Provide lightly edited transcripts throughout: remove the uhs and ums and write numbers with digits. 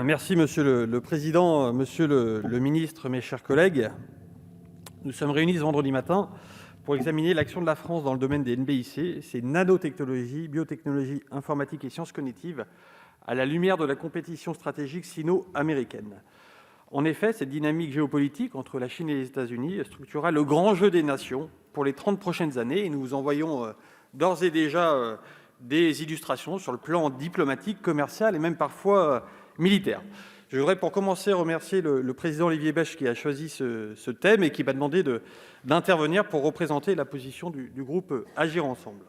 Merci Monsieur le Président, Monsieur le Ministre, mes chers collègues. Nous sommes réunis ce vendredi matin pour examiner l'action de la France dans le domaine des NBIC, ces nanotechnologies, biotechnologies, informatique et sciences cognitives, à la lumière de la compétition stratégique sino-américaine. En effet, cette dynamique géopolitique entre la Chine et les États-Unis structurera le grand jeu des nations pour les 30 prochaines années et nous vous envoyons d'ores et déjà des illustrations sur le plan diplomatique, commercial et même parfois militaire. Je voudrais pour commencer remercier le président Olivier Becht qui a choisi ce thème et qui m'a demandé d'intervenir pour représenter la position du groupe Agir Ensemble.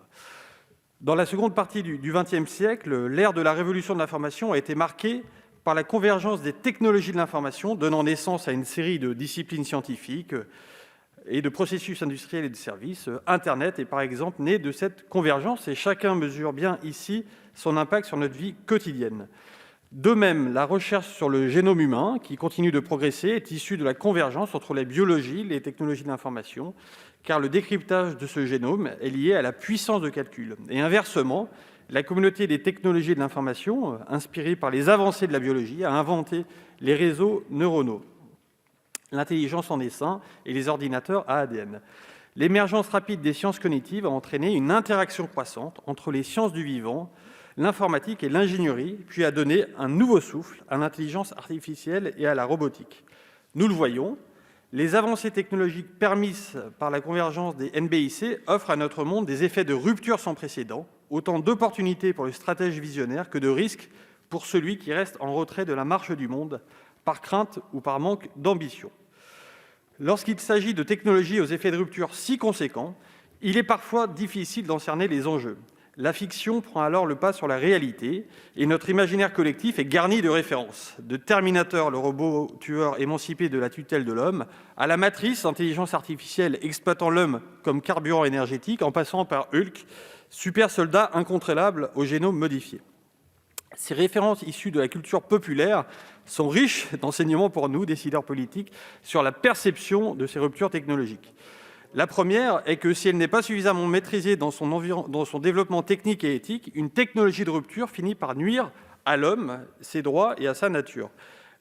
Dans la seconde partie du XXe siècle, l'ère de la révolution de l'information a été marquée par la convergence des technologies de l'information, donnant naissance à une série de disciplines scientifiques et de processus industriels et de services. Internet est par exemple né de cette convergence et chacun mesure bien ici son impact sur notre vie quotidienne. De même, la recherche sur le génome humain, qui continue de progresser, est issue de la convergence entre la biologie et les technologies de l'information, car le décryptage de ce génome est lié à la puissance de calcul. Et inversement, la communauté des technologies de l'information, inspirée par les avancées de la biologie, a inventé les réseaux neuronaux, l'intelligence en essaim et les ordinateurs à ADN. L'émergence rapide des sciences cognitives a entraîné une interaction croissante entre les sciences du vivant, l'informatique et l'ingénierie, puis a donné un nouveau souffle à l'intelligence artificielle et à la robotique. Nous le voyons, les avancées technologiques permises par la convergence des NBIC offrent à notre monde des effets de rupture sans précédent, autant d'opportunités pour le stratège visionnaire que de risques pour celui qui reste en retrait de la marche du monde, par crainte ou par manque d'ambition. Lorsqu'il s'agit de technologies aux effets de rupture si conséquents, il est parfois difficile d'en cerner les enjeux. La fiction prend alors le pas sur la réalité et notre imaginaire collectif est garni de références. De Terminator, le robot tueur émancipé de la tutelle de l'homme, à la Matrice, intelligence artificielle exploitant l'homme comme carburant énergétique, en passant par Hulk, super soldat incontrôlable au génome modifié. Ces références issues de la culture populaire sont riches d'enseignements pour nous, décideurs politiques, sur la perception de ces ruptures technologiques. La première est que si elle n'est pas suffisamment maîtrisée dans son développement technique et éthique, une technologie de rupture finit par nuire à l'homme, ses droits et à sa nature.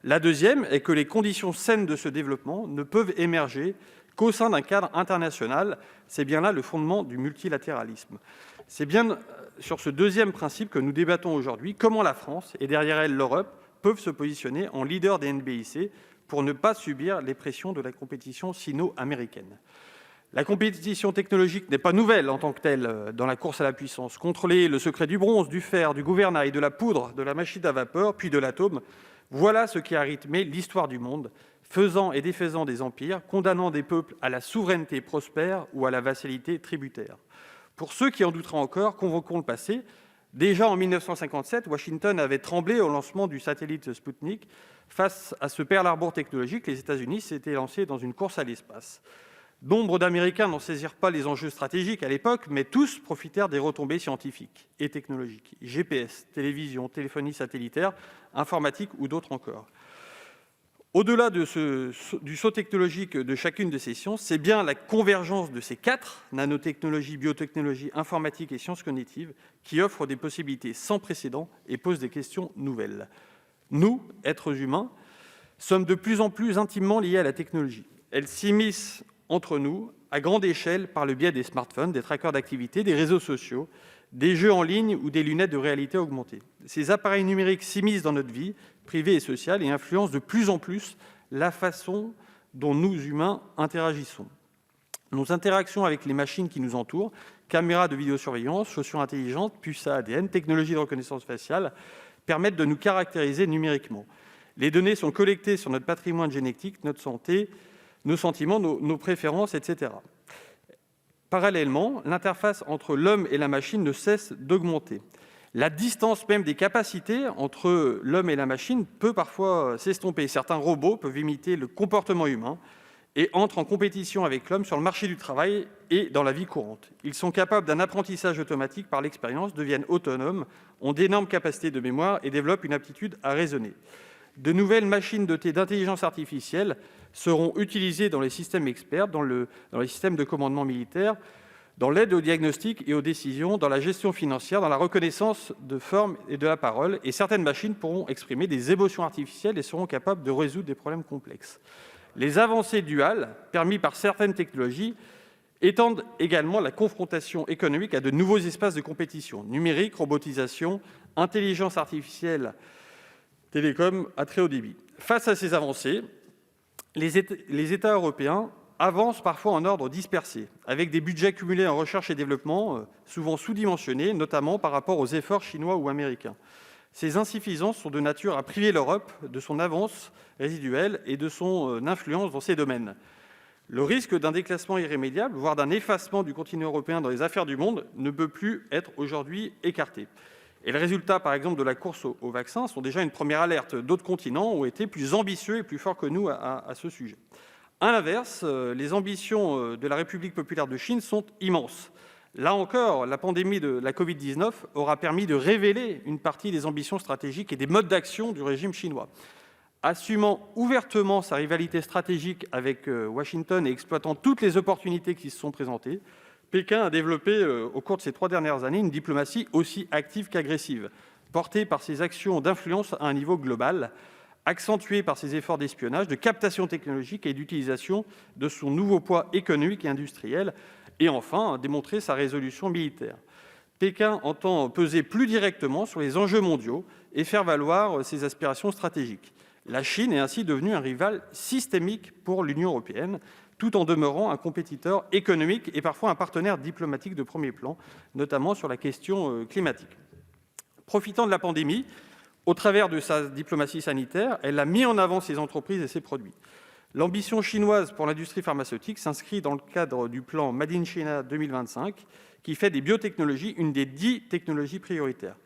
La deuxième est que les conditions saines de ce développement ne peuvent émerger qu'au sein d'un cadre international. C'est bien là le fondement du multilatéralisme. C'est bien sur ce deuxième principe que nous débattons aujourd'hui, comment la France, et derrière elle l'Europe, peuvent se positionner en leader des NBIC pour ne pas subir les pressions de la compétition sino-américaine. La compétition technologique n'est pas nouvelle en tant que telle dans la course à la puissance. Contrôler le secret du bronze, du fer, du gouvernail, de la poudre, de la machine à vapeur, puis de l'atome, voilà ce qui a rythmé l'histoire du monde, faisant et défaisant des empires, condamnant des peuples à la souveraineté prospère ou à la vassalité tributaire. Pour ceux qui en douteraient encore, convoquons le passé. Déjà en 1957, Washington avait tremblé au lancement du satellite Sputnik. Face à ce Pearl Harbor technologique, les États-Unis s'étaient lancés dans une course à l'espace. Nombre d'Américains n'en saisirent pas les enjeux stratégiques à l'époque, mais tous profitèrent des retombées scientifiques et technologiques. GPS, télévision, téléphonie satellitaire, informatique ou d'autres encore. Au-delà du saut technologique de chacune de ces sciences, c'est bien la convergence de ces quatre, nanotechnologie, biotechnologie, informatique et sciences cognitives, qui offre des possibilités sans précédent et pose des questions nouvelles. Nous, êtres humains, sommes de plus en plus intimement liés à la technologie. Elle s'immisce entre nous, à grande échelle, par le biais des smartphones, des trackers d'activité, des réseaux sociaux, des jeux en ligne ou des lunettes de réalité augmentée. Ces appareils numériques s'immiscent dans notre vie privée et sociale et influencent de plus en plus la façon dont nous, humains, interagissons. Nos interactions avec les machines qui nous entourent, caméras de vidéosurveillance, chaussures intelligentes, puces à ADN, technologies de reconnaissance faciale, permettent de nous caractériser numériquement. Les données sont collectées sur notre patrimoine génétique, notre santé, nos sentiments, nos préférences, etc. Parallèlement, l'interface entre l'homme et la machine ne cesse d'augmenter. La distance même des capacités entre l'homme et la machine peut parfois s'estomper. Certains robots peuvent imiter le comportement humain et entrent en compétition avec l'homme sur le marché du travail et dans la vie courante. Ils sont capables d'un apprentissage automatique par l'expérience, deviennent autonomes, ont d'énormes capacités de mémoire et développent une aptitude à raisonner. De nouvelles machines dotées d'intelligence artificielle seront utilisées dans les systèmes experts, dans les systèmes de commandement militaire, dans l'aide au diagnostic et aux décisions, dans la gestion financière, dans la reconnaissance de forme et de la parole. Et certaines machines pourront exprimer des émotions artificielles et seront capables de résoudre des problèmes complexes. Les avancées duales, permises par certaines technologies, étendent également la confrontation économique à de nouveaux espaces de compétition: numérique, robotisation, intelligence artificielle, télécom à très haut débit. Face à ces avancées, les États européens avancent parfois en ordre dispersé, avec des budgets cumulés en recherche et développement souvent sous-dimensionnés, notamment par rapport aux efforts chinois ou américains. Ces insuffisances sont de nature à priver l'Europe de son avance résiduelle et de son influence dans ces domaines. Le risque d'un déclassement irrémédiable, voire d'un effacement du continent européen dans les affaires du monde, ne peut plus être aujourd'hui écarté. Et les résultats, par exemple, de la course aux vaccins sont déjà une première alerte. D'autres continents ont été plus ambitieux et plus forts que nous à ce sujet. À l'inverse, les ambitions de la République populaire de Chine sont immenses. Là encore, la pandémie de la Covid-19 aura permis de révéler une partie des ambitions stratégiques et des modes d'action du régime chinois. Assumant ouvertement sa rivalité stratégique avec Washington et exploitant toutes les opportunités qui se sont présentées, Pékin a développé au cours de ces 3 dernières années une diplomatie aussi active qu'agressive, portée par ses actions d'influence à un niveau global, accentuée par ses efforts d'espionnage, de captation technologique et d'utilisation de son nouveau poids économique et industriel, et enfin démontrer sa résolution militaire. Pékin entend peser plus directement sur les enjeux mondiaux et faire valoir ses aspirations stratégiques. La Chine est ainsi devenue un rival systémique pour l'Union européenne, tout en demeurant un compétiteur économique et parfois un partenaire diplomatique de premier plan, notamment sur la question climatique. Profitant de la pandémie, au travers de sa diplomatie sanitaire, elle a mis en avant ses entreprises et ses produits. L'ambition chinoise pour l'industrie pharmaceutique s'inscrit dans le cadre du plan Made in China 2025, qui fait des biotechnologies une des 10 technologies prioritaires.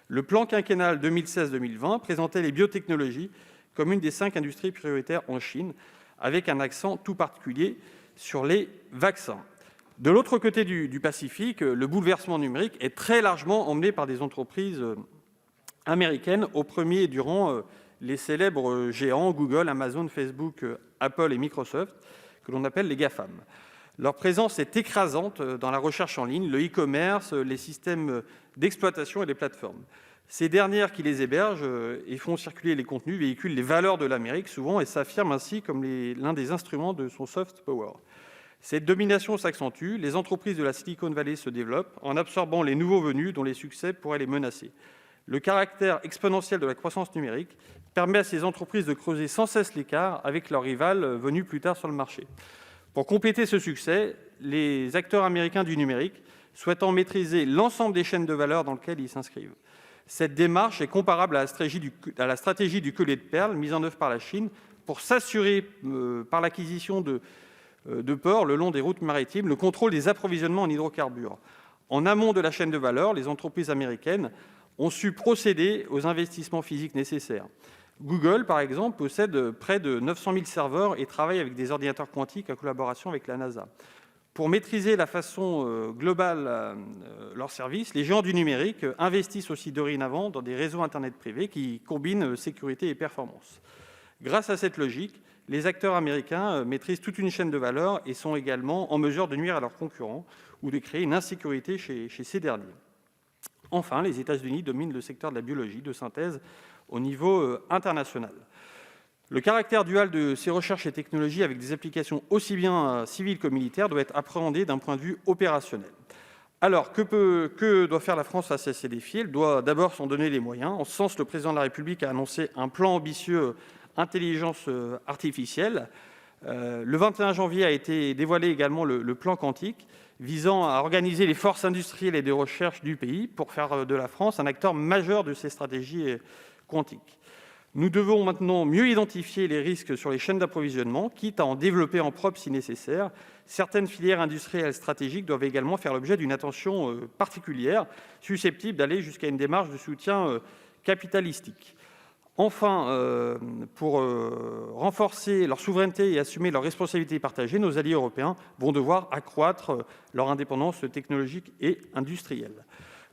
Le plan quinquennal 2016-2020 présentait les biotechnologies comme une des 5 industries prioritaires en Chine, avec un accent tout particulier sur les vaccins. De l'autre côté du Pacifique, le bouleversement numérique est très largement emmené par des entreprises américaines, au premier du rang les célèbres géants Google, Amazon, Facebook, Apple et Microsoft, que l'on appelle les GAFAM. Leur présence est écrasante dans la recherche en ligne, le e-commerce, les systèmes d'exploitation et les plateformes. Ces dernières qui les hébergent et font circuler les contenus véhiculent les valeurs de l'Amérique souvent et s'affirment ainsi comme l'un des instruments de son soft power. Cette domination s'accentue, les entreprises de la Silicon Valley se développent en absorbant les nouveaux venus dont les succès pourraient les menacer. Le caractère exponentiel de la croissance numérique permet à ces entreprises de creuser sans cesse l'écart avec leurs rivales venus plus tard sur le marché. Pour compléter ce succès, les acteurs américains du numérique souhaitant maîtriser l'ensemble des chaînes de valeur dans lesquelles ils s'inscrivent. Cette démarche est comparable à la stratégie du collier de perles mise en œuvre par la Chine pour s'assurer, par l'acquisition de ports le long des routes maritimes, le contrôle des approvisionnements en hydrocarbures. En amont de la chaîne de valeur, les entreprises américaines ont su procéder aux investissements physiques nécessaires. Google, par exemple, possède près de 900 000 serveurs et travaille avec des ordinateurs quantiques en collaboration avec la NASA. Pour maîtriser la façon globale leurs services, les géants du numérique investissent aussi dorénavant dans des réseaux Internet privés qui combinent sécurité et performance. Grâce à cette logique, les acteurs américains maîtrisent toute une chaîne de valeur et sont également en mesure de nuire à leurs concurrents ou de créer une insécurité chez ces derniers. Enfin, les États-Unis dominent le secteur de la biologie de synthèse au niveau international. Le caractère dual de ces recherches et technologies avec des applications aussi bien civiles que militaires doit être appréhendé d'un point de vue opérationnel. Alors, que doit faire la France face à ces défis ? Elle doit d'abord s'en donner les moyens. En ce sens, le président de la République a annoncé un plan ambitieux intelligence artificielle. Le 21 janvier a été dévoilé également le plan quantique, visant à organiser les forces industrielles et de recherche du pays pour faire de la France un acteur majeur de ces stratégies quantiques. Nous devons maintenant mieux identifier les risques sur les chaînes d'approvisionnement, quitte à en développer en propre si nécessaire. Certaines filières industrielles stratégiques doivent également faire l'objet d'une attention particulière, susceptible d'aller jusqu'à une démarche de soutien capitalistique. Enfin, pour renforcer leur souveraineté et assumer leurs responsabilités partagées, nos alliés européens vont devoir accroître leur indépendance technologique et industrielle.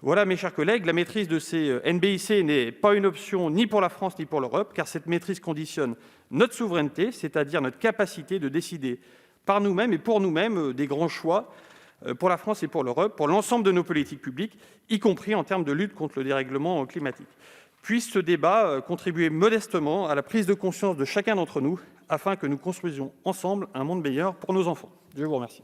Voilà, mes chers collègues, la maîtrise de ces NBIC n'est pas une option ni pour la France ni pour l'Europe, car cette maîtrise conditionne notre souveraineté, c'est-à-dire notre capacité de décider par nous-mêmes et pour nous-mêmes des grands choix pour la France et pour l'Europe, pour l'ensemble de nos politiques publiques, y compris en termes de lutte contre le dérèglement climatique. Puisse ce débat contribuer modestement à la prise de conscience de chacun d'entre nous, afin que nous construisions ensemble un monde meilleur pour nos enfants. Je vous remercie.